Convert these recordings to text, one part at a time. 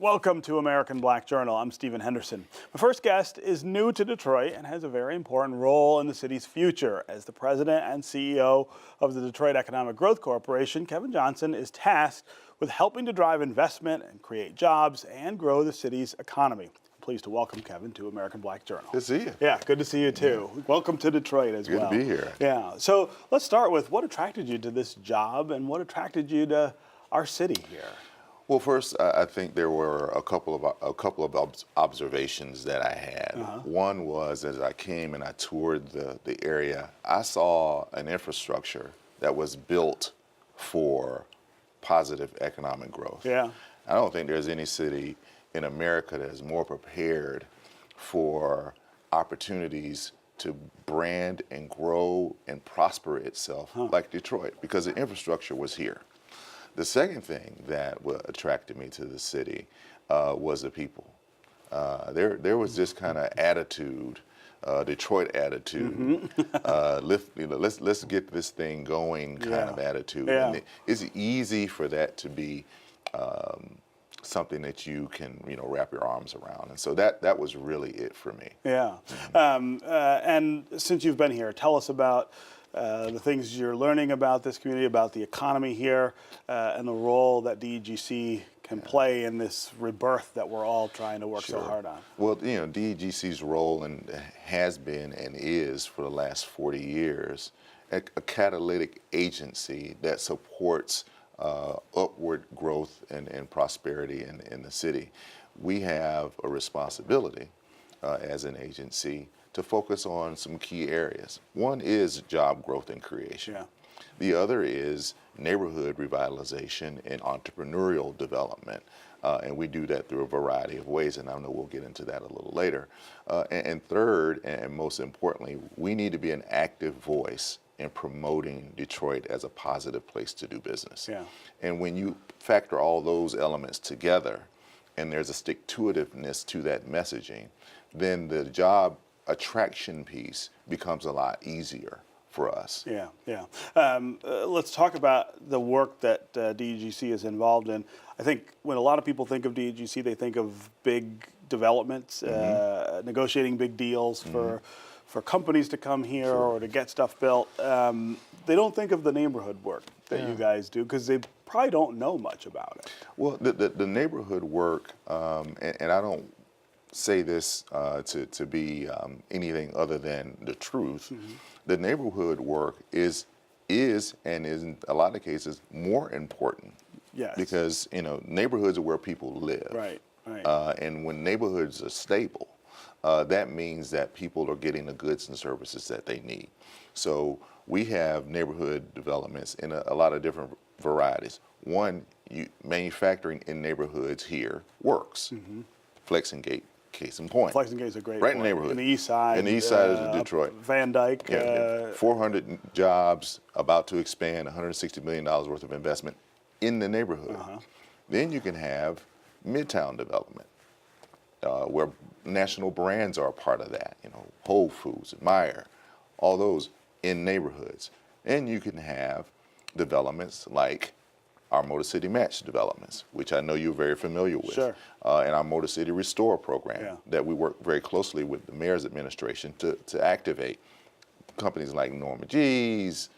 Welcome to American Black Journal. I'm Stephen Henderson. My first guest is new to Detroit and has a very important role in the city's future. As the president and CEO of the Detroit Economic Growth Corporation, Kevin Johnson is tasked with helping to drive investment and create jobs and grow the city's economy. I'm pleased to welcome Kevin to American Black Journal. Good to see you. Yeah, good to see you too. Yeah. Welcome to Detroit as well. Good to be here. Yeah. So let's start with what attracted you to this job and what attracted you to our city here? Well, first, I think there were a couple of observations that I had. One was as I came and I toured the area, I saw an infrastructure that was built for positive economic growth. Yeah. I don't think there's any city in America that is more prepared for opportunities to brand and grow and prosper itself like Detroit, because the infrastructure was here. The second thing that attracted me to the city was the people. There was this kind of attitude, Detroit attitude. Let's get this thing going kind of attitude. Yeah. And it's easy for that to be something that you can wrap your arms around, and so that was really it for me. Yeah. And since you've been here, tell us about the things you're learning about this community, about the economy here, and the role that DEGC can play in this rebirth that we're all trying to work so hard on. Well, DEGC's role has been and is for the last 40 years a catalytic agency that supports upward growth and prosperity in the city. We have a responsibility as an agency to focus on some key areas. One is job growth and creation. Yeah. The other is neighborhood revitalization and entrepreneurial development. And we do that through a variety of ways, and I know we'll get into that a little later. And third, and most importantly, we need to be an active voice in promoting Detroit as a positive place to do business. Yeah. And when you factor all those elements together, and there's a stick-to-itiveness to that messaging, then the job attraction piece becomes a lot easier for us. Yeah, yeah. Let's talk about the work that DEGC is involved in. I think when a lot of people think of DEGC, they think of big developments, negotiating big deals for companies to come here or to get stuff built. They don't think of the neighborhood work that you guys do because they probably don't know much about it. Well, the neighborhood work, and I don't say this to be anything other than the truth. The neighborhood work is and is in a lot of cases more important. Yes. Because neighborhoods are where people live. Right. And when neighborhoods are stable, that means that people are getting the goods and services that they need. So we have neighborhood developments in a lot of different varieties. One, manufacturing in neighborhoods here works. Flexing Gate, case in point. Flexing Gate is a great right point. in the neighborhood. In the east side. In the east side of Detroit. Van Dyke. 400 jobs, about to expand, $160 million worth of investment in the neighborhood. Then you can have Midtown development, where national brands are a part of that. Whole Foods, Meijer, all those in neighborhoods. And you can have developments like our Motor City Match developments, which I know you're very familiar with, Sure. And our Motor City Restore program that we work very closely with the mayor's administration to activate. Companies like Norma G's,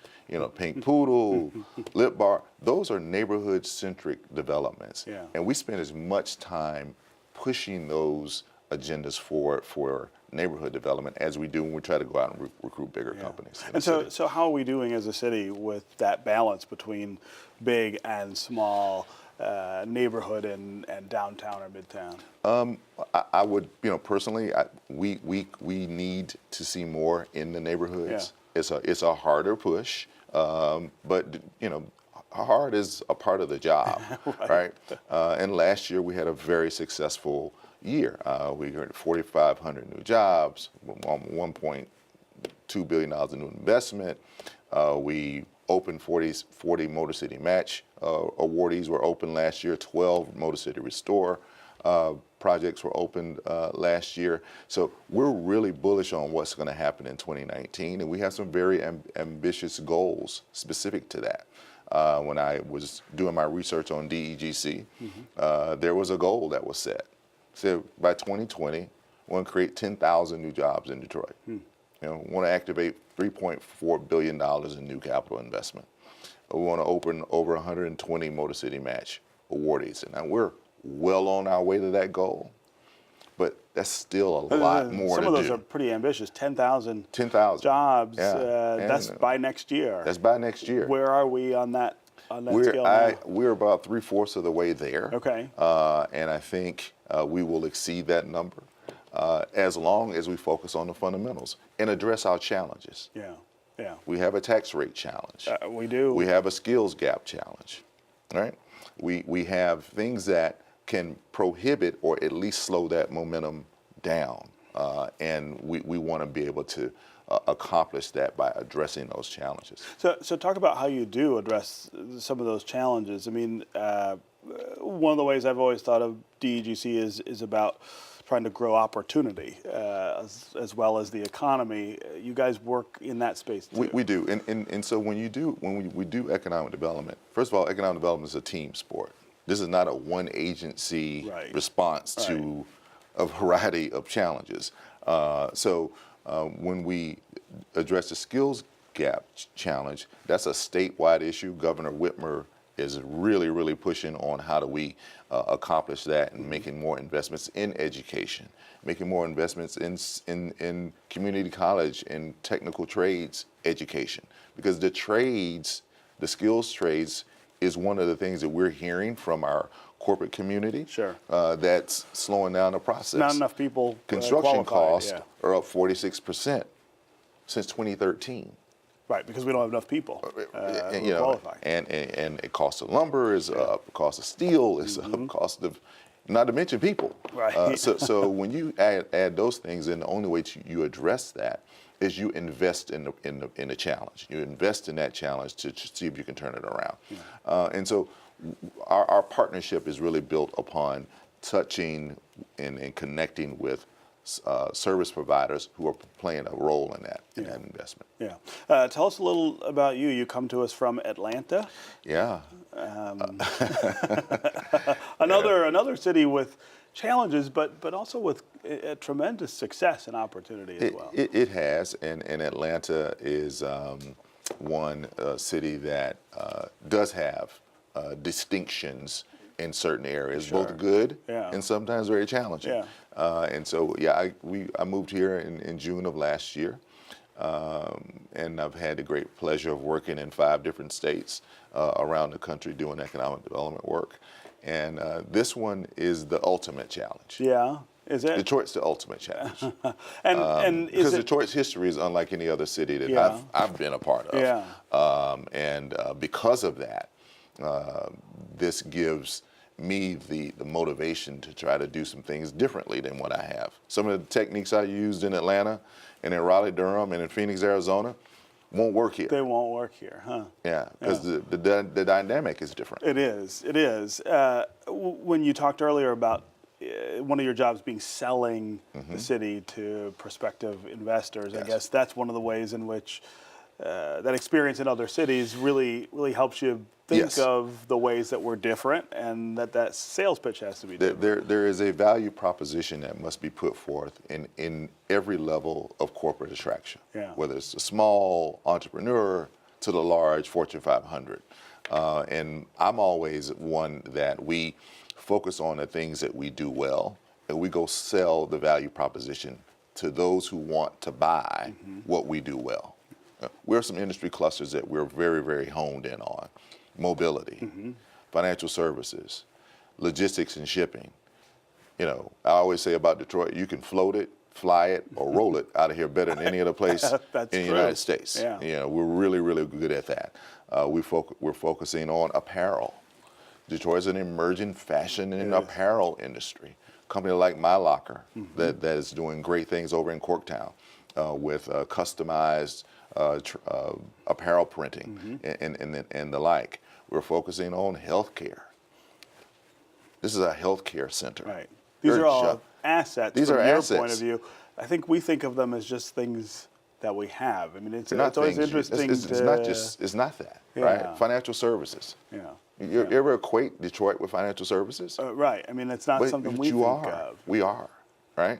Pink Poodle, Lip Bar, those are neighborhood-centric developments. Yeah. And we spend as much time pushing those agendas forward for neighborhood development as we do when we try to go out and recruit bigger companies. And so how are we doing as a city with that balance between big and small neighborhood and downtown or midtown? I would, personally, we need to see more in the neighborhoods. Yeah. It's a harder push, but hard is a part of the job, right? And last year we had a very successful year. We earned 4,500 new jobs, $1.2 billion in new investment. We opened 40 Motor City Match awardees were opened last year. 12 Motor City Restore projects were opened last year. So we're really bullish on what's going to happen in 2019, and we have some very ambitious goals specific to that. when I was doing my research on DEGC, there was a goal that was set. So by 2020, we want to create 10,000 new jobs in Detroit. You know, we want to activate $3.4 billion in new capital investment. We want to open over 120 Motor City Match awardees. And now we're well on our way to that goal, but that's still a lot more to do. Some of those are pretty ambitious. 10,000 jobs. Yeah. That's by next year. That's by next year. Where are we on that scale now? We're about 3/4 of the way there. Okay. And I think we will exceed that number as long as we focus on the fundamentals and address our challenges. Yeah. Yeah. We have a tax rate challenge. We do. We have a skills gap challenge, right? We have things that can prohibit or at least slow that momentum down. And we want to be able to accomplish that by addressing those challenges. So talk about how you do address some of those challenges. I mean, one of the ways I've always thought of DEGC is about trying to grow opportunity as well as the economy. You guys work in that space too. We do, and so when we do economic development, first of all, economic development is a team sport. This is not a one agency response to a variety of challenges. So when we address the skills gap challenge, that's a statewide issue. Governor Whitmer is really pushing on how do we accomplish that and making more investments in education, making more investments in community college and technical trades education, because the trades, the skills trades, is one of the things that we're hearing from our corporate community. Sure. That's slowing down the process. Not enough people. Construction costs yeah. are up 46% since 2013. Right, because we don't have enough people And, who qualify. and the cost of lumber is up, the cost of steel is up, cost of, not to mention people. Right. So when you add those things, then the only way you address that is you invest in the challenge. You invest in that challenge to see if you can turn it around. And so our partnership is really built upon touching and connecting with service providers who are playing a role in that investment. Yeah. Tell us a little about you. You come to us from Atlanta. Yeah. Another city with challenges, but also with tremendous success and opportunity as well. It has, and Atlanta is one city that does have distinctions in certain areas, both good and sometimes very challenging. Yeah. And so, I moved here in June of last year, and I've had the great pleasure of working in 5 different states around the country doing economic development work. And this one is the ultimate challenge. Yeah, is it? Detroit's the ultimate challenge. and because Detroit's history is unlike any other city that I've been a part of. Yeah. And because of that, this gives me the motivation to try to do some things differently than what I have. Some of the techniques I used in Atlanta and in Raleigh, Durham, and in Phoenix, Arizona won't work here. They won't work here, huh? Yeah, because the dynamic is different. It is. It is. When you talked earlier about one of your jobs being selling the city to prospective investors, I guess that's one of the ways in which that experience in other cities really helps you think of the ways that we're different, and that sales pitch has to be different. There is a value proposition that must be put forth in every level of corporate attraction, whether it's a small entrepreneur to the large Fortune 500. And I'm always one that we focus on the things that we do well, and we go sell the value proposition to those who want to buy what we do well. We have some industry clusters that we're very honed in on. Mobility, financial services, logistics and shipping. You know, I always say about Detroit, you can float it, fly it, or roll it out of here better than any other place in the United States. Yeah. You know, we're really good at that. We're focusing on apparel. Detroit is an emerging fashion and apparel industry. A company like My Locker that is doing great things over in Corktown with customized apparel printing and the like. We're focusing on healthcare. This is a healthcare center. Right. These are all assets from your point of view. I think we think of them as just things that we have. I mean, it's They're not it's always things you- interesting. it's not that, Yeah. right? Financial services. Yeah. You ever equate Detroit with financial services? Right. I mean, it's not But something but we you think are. of. We are, right?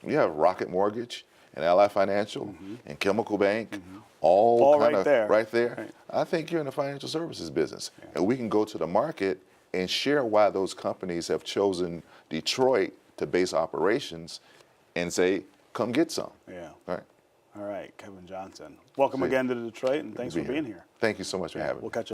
You have Rocket Mortgage and Ally Financial and Chemical Bank, all kind right of there. right there. Right. I think you're in the financial services business, and we can go to the market and share why those companies have chosen Detroit to base operations, and say, "Come get some." Yeah. All right. All right, Kevin Johnson. Welcome See. again to Detroit, and thanks Good for to be being here. Thank you so much for having me. We'll catch